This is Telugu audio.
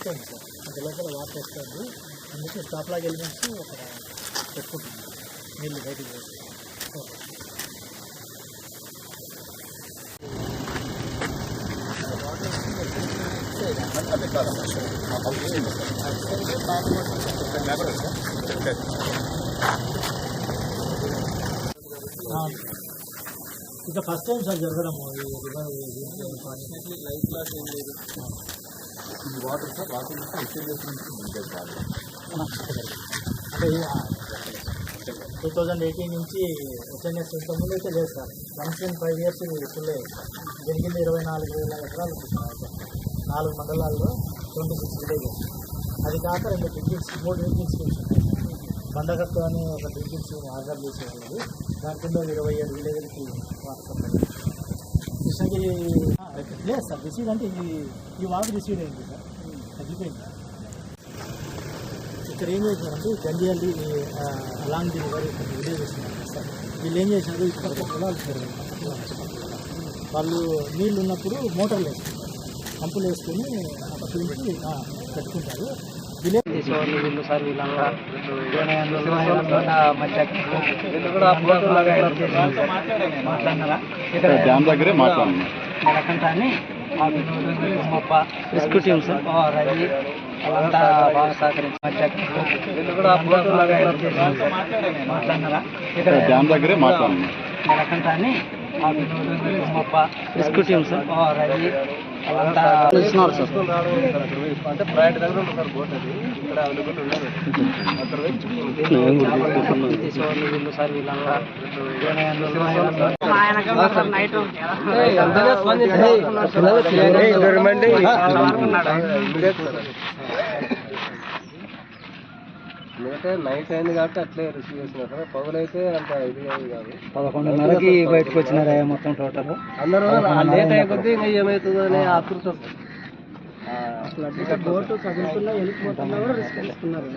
ఎండిపోయింది సార్, అంత లోపల వాటర్ వస్తుంది. అందుకే స్టాప్లాగా ఎలిమెంట్స్ ఒక పెట్టుకుంటుంది నీళ్ళు బయటికి పోయి. ఇంకా ఫస్ట్ టైం సార్ జరగడము లైఫ్ లాస్ ఏం లేదు. వాటర్ సార్ వాటర్ అంటే 2018 నుంచి ఎస్ఎన్ఎస్ ఇంతకుముందు అయితే లేదు sir. Once in 5 years full జరిగింది. 24,000 ఎకరాలు ఉంది సార్. 4 మండలాల్లో 26 విలేజెస్. అది కాక 2 డ్రింకింగ్ 3 డ్రింకింగ్ స్కీమ్స్ ఉన్నాయి. బండగట్టు అని ఒక డ్రింకింగ్ స్కీమ్ ఆర్డర్ చేసేవాళ్ళు. దాని కింద 27 విలేజ్లకి వాటర్ సప్లై. కృష్ణగిరి లేదు సార్. రిసీడ్ అంటే ఈ వాటర్ రిసీడ్ అయింది సార్, తగ్గిపోయింది. ఇక్కడ ఏం చేశారంటే గండియల్లి అలాంటి వీడియో చేస్తున్నారు సార్. వీళ్ళు ఏం చేశారు, ఇక్కడ పొలాలు వాళ్ళు నీళ్ళు ఉన్నప్పుడు మోటార్లు వేస్తారు, పంపులు వేసుకొని అక్కడి నుంచి పెట్టుకుంటారు. వీళ్ళు సార్ వీళ్ళంతా మాట్లాడినారా డ్యామ్ దగ్గరే మాట్లాడినారు. రెస్క్యూ టీమ్ సార్ రవి వాళ్ళంతా బాగా సహకరించి వీళ్ళు కూడా మాట్లాడినారా డ్యామ్ దగ్గరే మాట్లాడినారు. నెలకంటాన్ని రెస్క్యూ టీమ్ సార్ రవి వాళ్ళంతా ఇస్తున్నారు సార్. అంటే ప్రైవేట్ దగ్గర ఉంటుంది సార్ బోట్. అది ఇక్కడ అవైలబుల్ ఉండదు. అక్కడ వీళ్ళు సార్ వీళ్ళంతా నైట్ అయింది కాబట్టి అట్లే రిసీవ్ చేస్తున్నారు. పగులైతే అంత ఇది కాదు. 11:30కి బయటకు వచ్చినారా మొత్తం టోటల్ అందరూ. లేట్ అయిపోతే ఇంకా ఏమవుతుందో అనే ఆతృత. బోటు కదులుతున్నా వెళ్ళిపోతున్నా కూడా రిస్క్ తీసుకున్నారు.